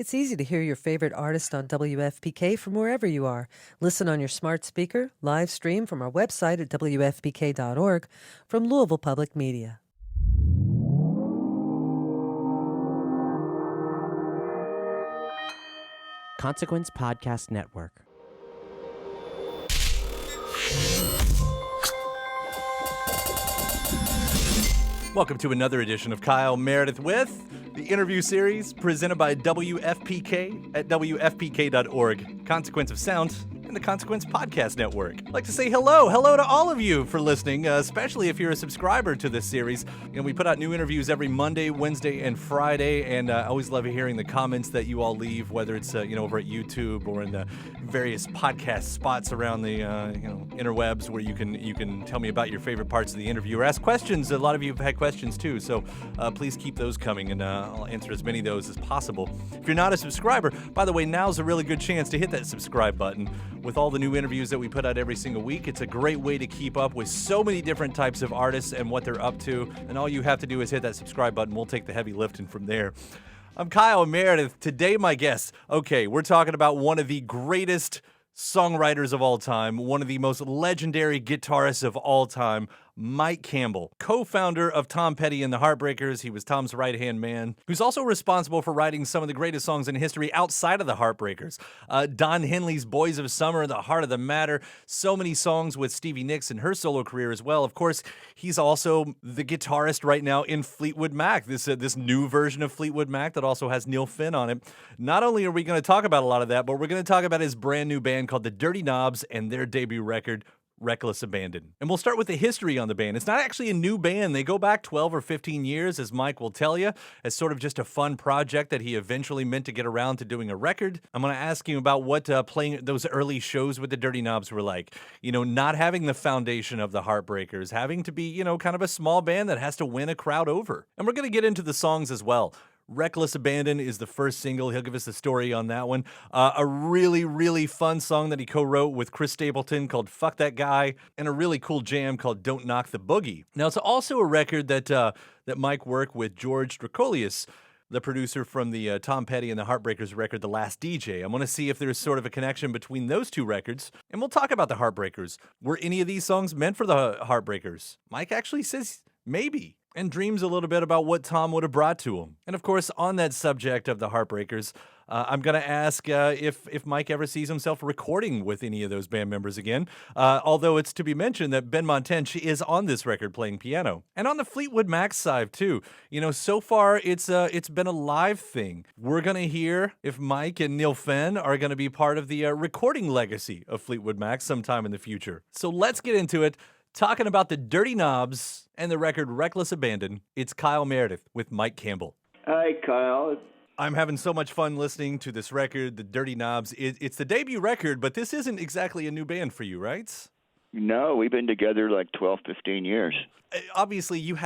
It's easy to hear your favorite artist on WFPK from wherever you are. Listen on your smart speaker, live stream from our website at WFPK.org, from Louisville Public Media. Consequence Podcast Network. Welcome to another edition of Kyle Meredith with the interview series presented by WFPK at WFPK.org. Consequence of Sound and the Consequence Podcast Network. I'd like to say hello to all of you for listening, especially if you're a subscriber to this series. We put out new interviews every Monday, Wednesday, and Friday, and I always love hearing the comments that you all leave, whether it's over at YouTube or in the various podcast spots around the interwebs where you can tell me about your favorite parts of the interview or ask questions. A lot of you have had questions too, so please keep those coming, and I'll answer as many of those as possible. If you're not a subscriber, by the way, now's a really good chance to hit that subscribe button. With all the new interviews that we put out every single week, it's a great way to keep up with so many different types of artists and what they're up to, and all you have to do is hit that subscribe button. We'll take the heavy lifting from there. I'm Kyle Meredith. Today, my guest, we're talking about one of the greatest songwriters of all time, one of the most legendary guitarists of all time, Mike Campbell, co-founder of Tom Petty and the Heartbreakers. He was Tom's right-hand man, who's also responsible for writing some of the greatest songs in history outside of the Heartbreakers. Don Henley's Boys of Summer, The Heart of the Matter, so many songs with Stevie Nicks in her solo career as well. Of course, he's also the guitarist right now in Fleetwood Mac, this new version of Fleetwood Mac that also has Neil Finn on it. Not only are we going to talk about a lot of that, but we're going to talk about his brand new band called the Dirty Knobs and their debut record, Wreckless Abandon. And we'll start with the history on the band. It's not actually a new band. They go back 12 or 15 years, as Mike will tell you, as sort of just a fun project that he eventually meant to get around to doing a record. I'm going to ask you about what playing those early shows with the Dirty Knobs were like. Not having the foundation of the Heartbreakers, having to be, kind of a small band that has to win a crowd over. And we're going to get into the songs as well. Wreckless Abandon is the first single. He'll give us the story on that one. A really, really fun song that he co-wrote with Chris Stapleton called Fuck That Guy, and a really cool jam called Don't Knock the Boogie. Now, it's also a record that Mike worked with George Drakoulias, the producer from the Tom Petty and the Heartbreakers record, The Last DJ. I'm going to see if there's sort of a connection between those two records, and we'll talk about the Heartbreakers. Were any of these songs meant for the Heartbreakers? Mike actually says maybe, and dreams a little bit about what Tom would have brought to him. And of course, on that subject of the Heartbreakers, I'm going to ask if Mike ever sees himself recording with any of those band members again, although it's to be mentioned that Ben Montench is on this record playing piano. And on the Fleetwood Mac side, too, so far it's been a live thing. We're going to hear if Mike and Neil Finn are going to be part of the recording legacy of Fleetwood Mac sometime in the future. So let's get into it. Talking about the Dirty Knobs and the record Wreckless Abandon, it's Kyle Meredith with Mike Campbell. Hi, Kyle. I'm having so much fun listening to this record, the Dirty Knobs. It's the debut record, but this isn't exactly a new band for you, right? No, we've been together like 12, 15 years. Obviously, you've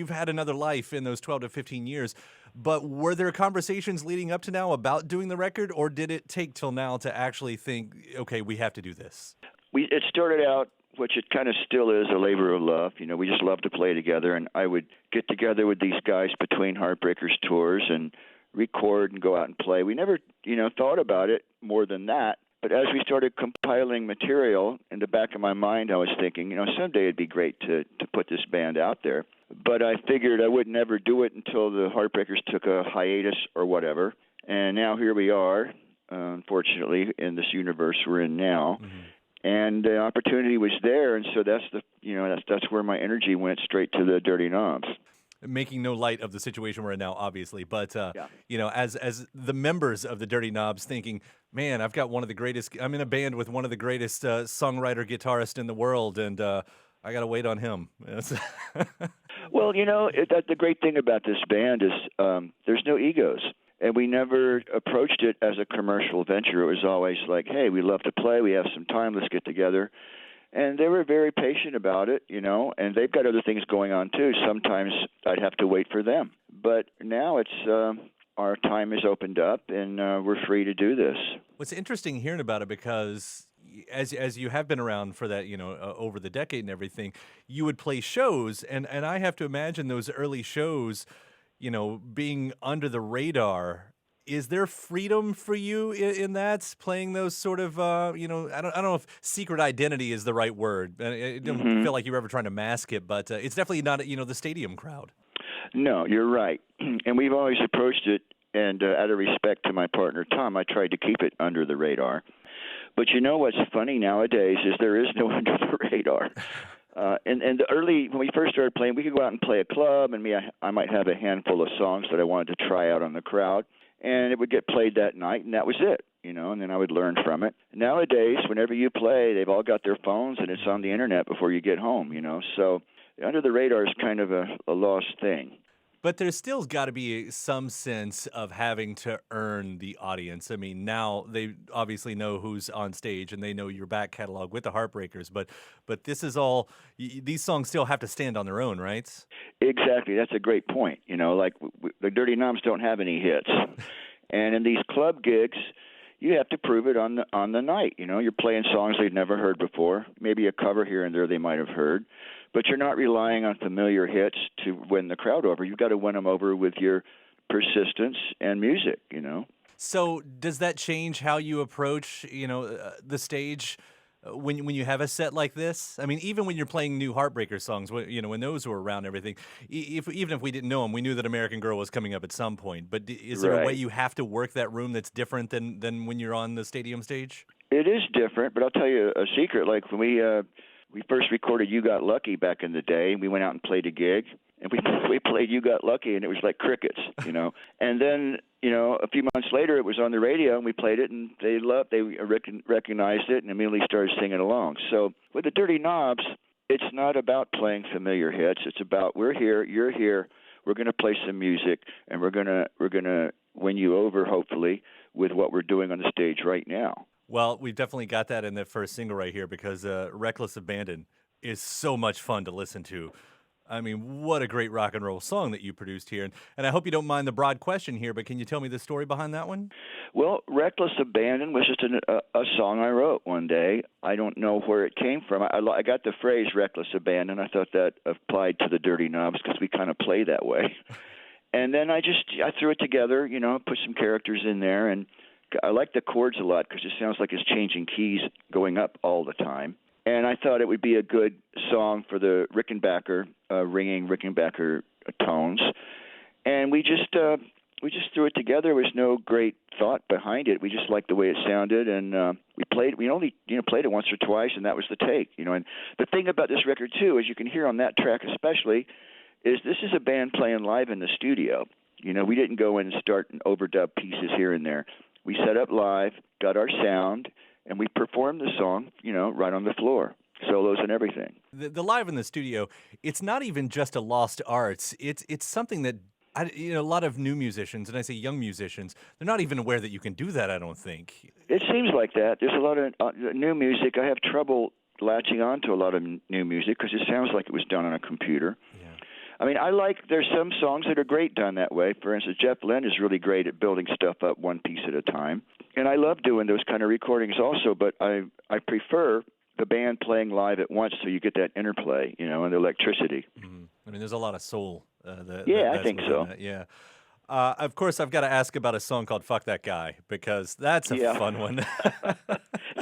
had another life in those 12 to 15 years, but were there conversations leading up to now about doing the record, or did it take till now to actually think, okay, we have to do this? It started out, which it kind of still is, a labor of love. We just love to play together, and I would get together with these guys between Heartbreakers tours and record and go out and play. We never, thought about it more than that. But as we started compiling material, in the back of my mind, I was thinking, someday it'd be great to put this band out there. But I figured I would never do it until the Heartbreakers took a hiatus or whatever. And now here we are, unfortunately, in this universe we're in now. Mm-hmm. And the opportunity was there, and so that's where my energy went straight to the Dirty Knobs. Making no light of the situation we're in now, obviously, but as the members of the Dirty Knobs thinking, man, I'm in a band with one of the greatest songwriter guitarist in the world, and I got to wait on him. Well, the great thing about this band is there's no egos. And we never approached it as a commercial venture. It was always like, hey, we love to play. We have some time. Let's get together. And they were very patient about it, and they've got other things going on, too. Sometimes I'd have to wait for them. But now it's our time is opened up, and we're free to do this. What's interesting hearing about it, because as you have been around for that, over the decade and everything, you would play shows, and I have to imagine those early shows, being under the radar Is there freedom for you in that, playing those sort of, I don't know if secret identity is the right word. I don't feel like you're ever trying to mask it, but it's definitely not, the stadium crowd. No, you're right. And we've always approached it, and out of respect to my partner, Tom, I tried to keep it under the radar. But you know what's funny nowadays is there is no under the radar. And the early, when we first started playing, we could go out and play a club, and I might have a handful of songs that I wanted to try out on the crowd. And it would get played that night, and that was it, and then I would learn from it. Nowadays, whenever you play, they've all got their phones, and it's on the Internet before you get home, So under the radar is kind of a lost thing. But there's still got to be some sense of having to earn the audience. I mean, now they obviously know who's on stage, and they know your back catalog with the Heartbreakers, but this is all, these songs still have to stand on their own, right? Exactly. That's a great point. Like the Dirty Knobs don't have any hits. And in these club gigs, you have to prove it on the night. You're playing songs they've never heard before, maybe a cover here and there they might have heard, but you're not relying on familiar hits to win the crowd over. You've got to win them over with your persistence and music, So does that change how you approach, the stage when you have a set like this? I mean, even when you're playing new Heartbreaker songs, when those were around and everything, even if we didn't know them, we knew that American Girl was coming up at some point. But is there a way you have to work that room that's different than when you're on the stadium stage? It is different, but I'll tell you a secret. Like when we first recorded You Got Lucky back in the day, and we went out and played a gig, and we played You Got Lucky, and it was like crickets, And then, a few months later, it was on the radio, and we played it, and they recognized it, and immediately started singing along. So with the Dirty Knobs, it's not about playing familiar hits. It's about we're here, you're here, we're going to play some music, and we're gonna win you over, hopefully, with what we're doing on the stage right now. Well, we've definitely got that in the first single right here because Wreckless Abandon is so much fun to listen to. I mean, what a great rock and roll song that you produced here. And I hope you don't mind the broad question here, but can you tell me the story behind that one? Well, Wreckless Abandon was just a song I wrote one day. I don't know where it came from. I got the phrase Wreckless Abandon. I thought that applied to the Dirty Knobs because we kind of play that way. And then I threw it together, put some characters in there, and I like the chords a lot because it sounds like it's changing keys going up all the time. And I thought it would be a good song for the Rickenbacker, ringing Rickenbacker tones. And we just threw it together. There was no great thought behind it. We just liked the way it sounded, and we only played it once or twice, and that was the take. And the thing about this record too, as you can hear on that track especially, is this is a band playing live in the studio. We didn't go in and start and overdub pieces here and there. We set up live, got our sound, and we performed the song, right on the floor, solos and everything. The live in the studio, it's not even just a lost art. It's something that a lot of new musicians, and I say young musicians, they're not even aware that you can do that. I don't think. It seems like that. There's a lot of new music. I have trouble latching on to a lot of new music because it sounds like it was done on a computer. Yeah. I mean, there's some songs that are great done that way. For instance, Jeff Lynne is really great at building stuff up one piece at a time. And I love doing those kind of recordings also, but I prefer the band playing live at once so you get that interplay, and the electricity. Mm-hmm. I mean, there's a lot of soul. I think so. That, yeah. Of course, I've got to ask about a song called Fuck That Guy because that's a fun one. This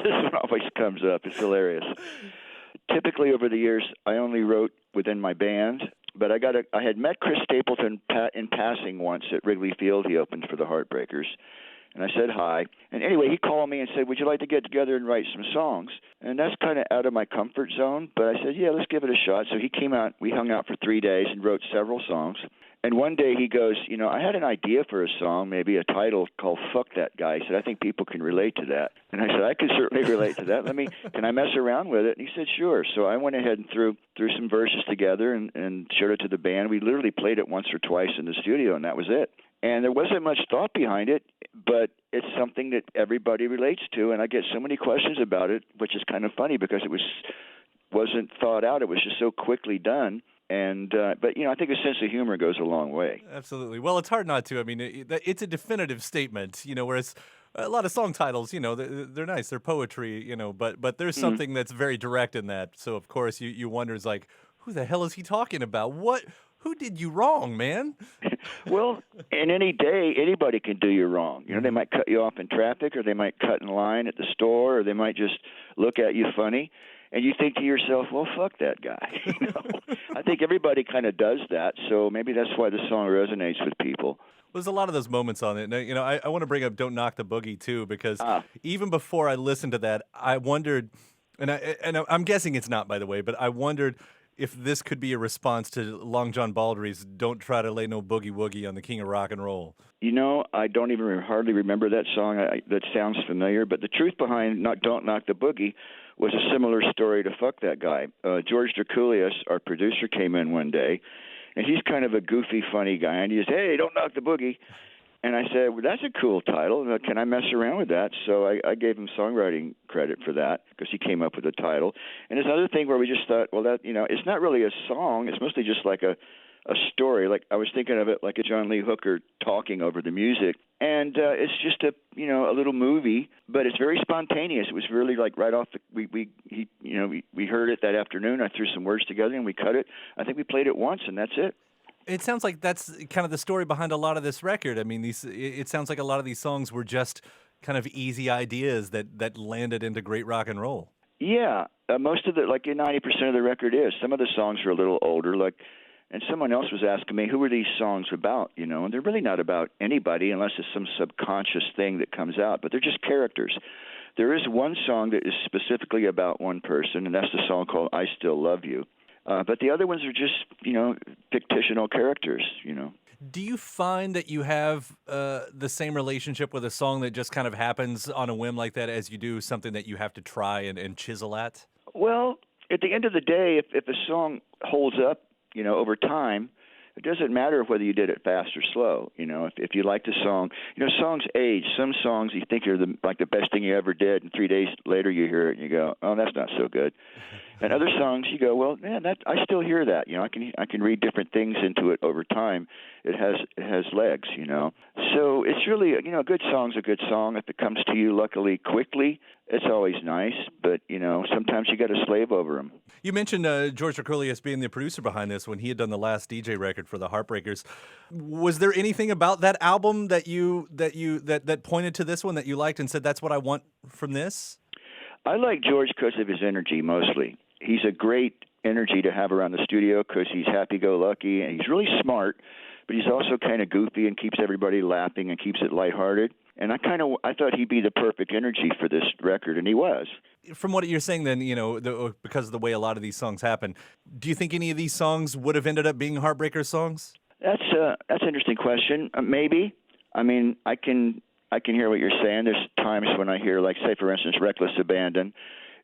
one always comes up. It's hilarious. Typically over the years, I only wrote within my band. But I had met Chris Stapleton in passing once at Wrigley Field. He opened for the Heartbreakers. And I said hi. And anyway, he called me and said, would you like to get together and write some songs? And that's kind of out of my comfort zone. But I said, yeah, let's give it a shot. So he came out. We hung out for 3 days and wrote several songs. And one day he goes, I had an idea for a song, maybe a title called Fuck That Guy. He said, I think people can relate to that. And I said, I can certainly relate to that. Can I mess around with it? And he said, sure. So I went ahead and threw some verses together and showed it to the band. We literally played it once or twice in the studio, and that was it. And there wasn't much thought behind it, but it's something that everybody relates to. And I get so many questions about it, which is kind of funny because it wasn't thought out. It was just so quickly done. And but I think a sense of humor goes a long way. Absolutely. Well, it's hard not to. I mean, it's a definitive statement. Whereas a lot of song titles, they're nice, they're poetry. But there's something that's very direct in that. So of course you wonder, is like, who the hell is he talking about? Who did you wrong, man? Well, in any day, anybody can do you wrong. You know, they might cut you off in traffic, or they might cut in line at the store, or they might just look at you funny. And you think to yourself, well, fuck that guy. You know? I think everybody kind of does that, so maybe that's why the song resonates with people. There's a lot of those moments on it. And, I want to bring up Don't Knock the Boogie, too, because even before I listened to that, I wondered, and I'm guessing it's not, by the way, but I wondered if this could be a response to Long John Baldry's Don't Try to Lay No Boogie Woogie on the King of Rock and Roll. You know, I don't even hardly remember that song. That sounds familiar, but the truth behind Don't Knock the Boogie was a similar story to Fuck That Guy. George Drakoulias, our producer, came in one day, and he's kind of a goofy, funny guy, and he said, "Hey, don't knock the boogie." And I said, well, that's a cool title. Can I mess around with that? So I gave him songwriting credit for that because he came up with the title. And there's another thing where we just thought, well, that it's not really a song. It's mostly just like a story. Like I was thinking of it like a John Lee Hooker talking over the music. And it's just a little movie, but it's very spontaneous. It was really like right off we heard it that afternoon. I threw some words together and we cut it. I think we played it once and that's it. It sounds like that's kind of the story behind a lot of this record. I mean, it sounds like a lot of these songs were just kind of easy ideas that landed into great rock and roll. Yeah, most of 90% of the record is. Some of the songs are a little older, and someone else was asking me, who are these songs about? And they're really not about anybody unless it's some subconscious thing that comes out, but they're just characters. There is one song that is specifically about one person, and that's the song called I Still Love You. But the other ones are just, fictional characters, Do you find that you have the same relationship with a song that just kind of happens on a whim like that as you do something that you have to try and chisel at? Well, at the end of the day, if a song holds up, over time, it doesn't matter whether you did it fast or slow. If you like the song, songs age. Some songs you think are the best thing you ever did, and 3 days later you hear it and you go, oh, that's not so good. And other songs you go, well, man, I still hear that. I can read different things into it over time. It has legs. So it's really a good song's a good song. If it comes to you luckily quickly, it's always nice. But sometimes you got to slave over them. You mentioned George Drakoulias being the producer behind this when he had done the last DJ record for the Heartbreakers. Was there anything about that album that pointed to this one that you liked and said that's what I want from this? I like George because of his energy mostly. He's a great energy to have around the studio because he's happy-go-lucky and he's really smart, but he's also kind of goofy and keeps everybody laughing and keeps it lighthearted. And I thought he'd be the perfect energy for this record, and he was. From what you're saying then, because of the way a lot of these songs happen, do you think any of these songs would have ended up being Heartbreakers songs? That's an interesting question. Maybe. I mean, I can hear what you're saying. There's times when I hear, like, say, for instance, Wreckless Abandon.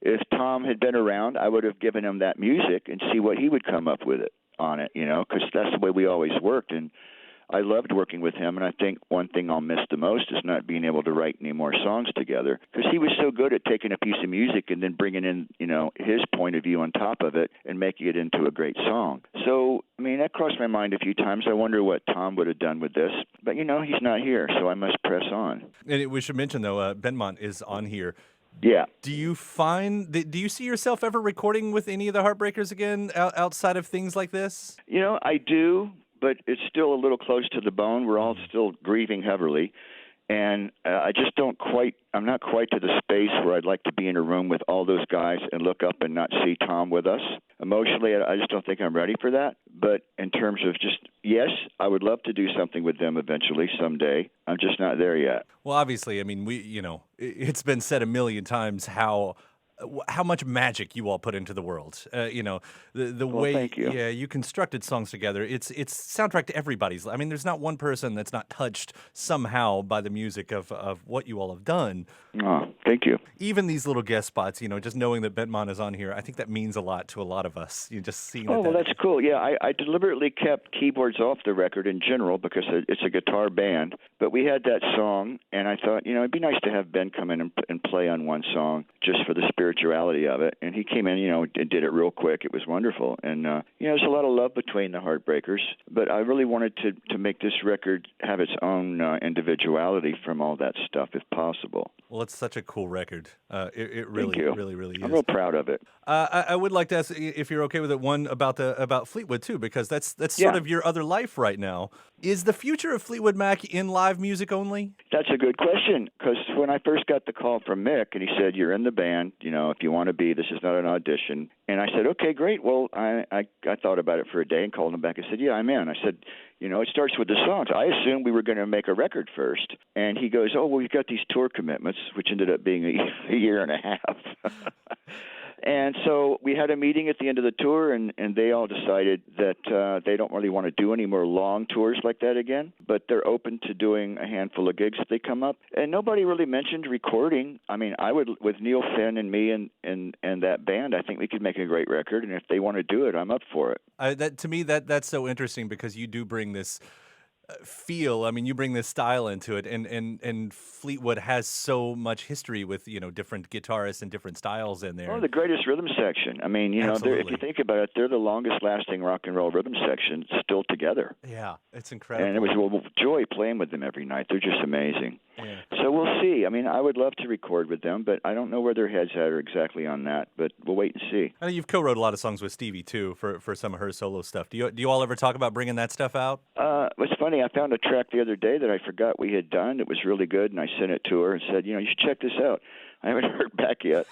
If Tom had been around, I would have given him that music and see what he would come up with it on it, because that's the way we always worked. And I loved working with him, and I think one thing I'll miss the most is not being able to write any more songs together because he was so good at taking a piece of music and then bringing in, his point of view on top of it and making it into a great song. So, I mean, that crossed my mind a few times. I wonder what Tom would have done with this. But, he's not here, so I must press on. And we should mention, though, Benmont is on here. Yeah. Do you see yourself ever recording with any of the Heartbreakers again outside of things like this? I do, but it's still a little close to the bone. We're all still grieving heavily. And I'm not quite to the space where I'd like to be in a room with all those guys and look up and not see Tom with us. Emotionally, I just don't think I'm ready for that. But in terms of yes, I would love to do something with them eventually, someday. I'm just not there yet. Well, obviously, I mean, it's been said a million times how much magic you all put into the world. The way thank you. You constructed songs together. It's soundtrack to everybody's. I mean, there's not one person that's not touched somehow by the music of what you all have done. Oh, thank you. Even these little guest spots, just knowing that Benmont is on here, I think that means a lot to a lot of us. Just seeing that. Oh, well, that's cool. Yeah, I deliberately kept keyboards off the record in general because it's a guitar band. But we had that song, and I thought, it'd be nice to have Ben come in and play on one song. just for the spirituality of it. And he came in, and did it real quick. It was wonderful. And, there's a lot of love between the Heartbreakers. But I really wanted to make this record have its own individuality from all that stuff, if possible. Well, it's such a cool record. It really, Thank you. really, really is. I'm real proud of it. I would like to ask if you're okay with it. One about Fleetwood too, because that's sort of your other life right now. Is the future of Fleetwood Mac in live music only? That's a good question, because when I first got the call from Mick and he said, "You're in the band, if you want to be, this is not an audition." And I said, "Okay, great." Well, I thought about it for a day and called him back and said, "Yeah, I'm in." I said, "It starts with the songs. I assumed we were going to make a record first." And he goes, "Oh, well, we've got these tour commitments," which ended up being a year and a half. And so we had a meeting at the end of the tour, and they all decided that they don't really want to do any more long tours like that again, but they're open to doing a handful of gigs if they come up. And nobody really mentioned recording. I mean, I would, with Neil Finn and me and that band, I think we could make a great record, and if they want to do it, I'm up for it. To me, that's so interesting, because you do bring this feel. I mean, you bring this style into it, and Fleetwood has so much history with different guitarists and different styles in there. Oh, the greatest rhythm section. I mean, if you think about it, they're the longest lasting rock and roll rhythm section still together. Yeah, it's incredible. And it was joy playing with them every night. They're just amazing. Yeah. So we'll see. I mean, I would love to record with them, but I don't know where their heads are exactly on that. But we'll wait and see. I know you've co-wrote a lot of songs with Stevie too for some of her solo stuff. Do you all ever talk about bringing that stuff out? It's funny. I found a track the other day that I forgot we had done. It was really good, and I sent it to her and said, you should check this out. I haven't heard back yet.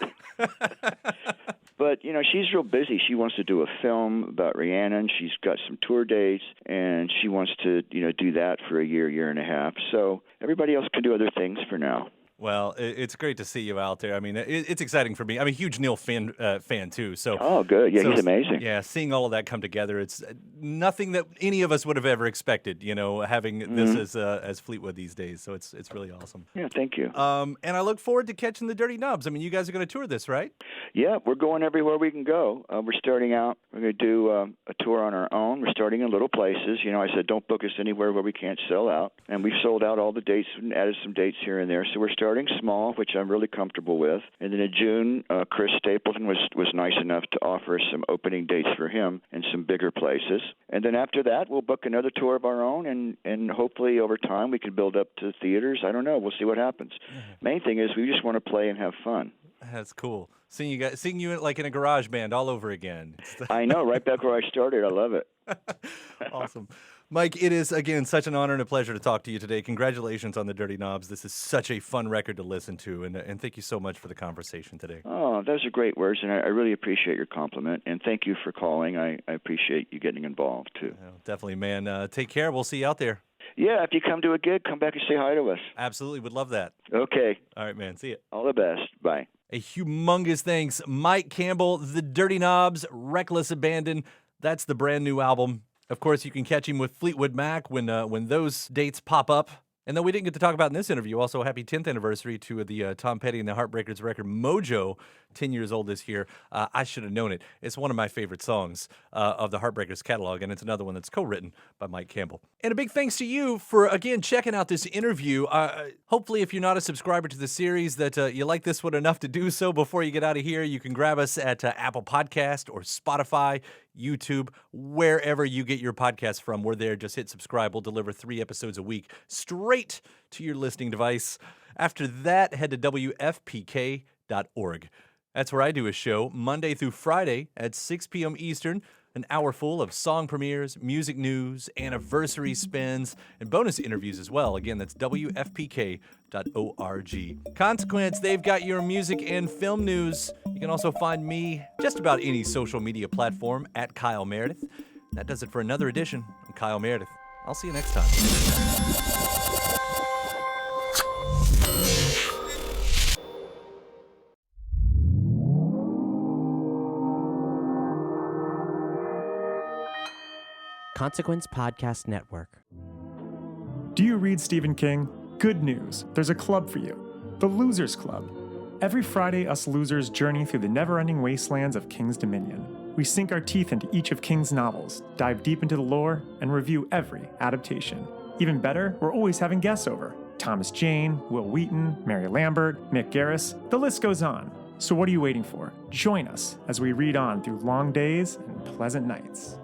But, she's real busy. She wants to do a film about Rhiannon. She's got some tour dates, and she wants to, do that for a year and a half. So everybody else can do other things for now. Well, it's great to see you out there. I mean, it's exciting for me. I'm a huge Neil Finn fan too. So oh, good. Yeah, he's amazing. Yeah, seeing all of that come together, it's nothing that any of us would have ever expected. Having this as Fleetwood these days. So it's really awesome. Yeah, thank you. And I look forward to catching the Dirty Knobs. I mean, you guys are going to tour this, right? Yeah, we're going everywhere we can go. We're starting out. We're going to do a tour on our own. We're starting in little places. I said don't book us anywhere where we can't sell out, and we've sold out all the dates and added some dates here and there. So we're starting small, which I'm really comfortable with. And then in June, Chris Stapleton was nice enough to offer us some opening dates for him in some bigger places. And then after that, we'll book another tour of our own, and hopefully over time we can build up to theaters. I don't know. We'll see what happens. Main thing is we just want to play and have fun. That's cool. Seeing you like in a garage band all over again. I know, right back where I started. I love it. Awesome. Mike, it is, again, such an honor and a pleasure to talk to you today. Congratulations on the Dirty Knobs. This is such a fun record to listen to, and thank you so much for the conversation today. Oh, those are great words, and I really appreciate your compliment, and thank you for calling. I appreciate you getting involved, too. Definitely, man. Take care. We'll see you out there. Yeah, if you come to a gig, come back and say hi to us. Absolutely. Would love that. Okay. All right, man. See you. All the best. Bye. A humongous thanks, Mike Campbell, The Dirty Knobs, Wreckless Abandon. That's the brand new album. Of course, you can catch him with Fleetwood Mac when those dates pop up. And then we didn't get to talk about in this interview, also happy 10th anniversary to the Tom Petty and the Heartbreakers record, Mojo, 10 years old this year. I should have known it. It's one of my favorite songs of the Heartbreakers catalog, and it's another one that's co-written by Mike Campbell. And a big thanks to you for, again, checking out this interview. Hopefully, if you're not a subscriber to the series, that you like this one enough to do so before you get out of here. You can grab us at Apple Podcast or Spotify, YouTube, wherever you get your podcasts from. We're there. Just hit subscribe. We'll deliver 3 episodes a week straight to your listening device. After that, head to WFPK.org. That's where I do a show Monday through Friday at 6 p.m. Eastern, an hour full of song premieres, music news, anniversary spins, and bonus interviews as well. Again, that's WFPK.org. Consequence, they've got your music and film news. You can also find me just about any social media platform at Kyle Meredith. That does it for another edition of Kyle Meredith. I'll see you next time. Consequence Podcast Network. Do you read Stephen King? Good news. There's a club for you. The Losers Club. Every Friday, us losers journey through the never-ending wastelands of King's Dominion. We sink our teeth into each of King's novels, dive deep into the lore, and review every adaptation. Even better, we're always having guests over. Thomas Jane, Will Wheaton, Mary Lambert, Mick Garris, the list goes on. So what are you waiting for? Join us as we read on through long days and pleasant nights.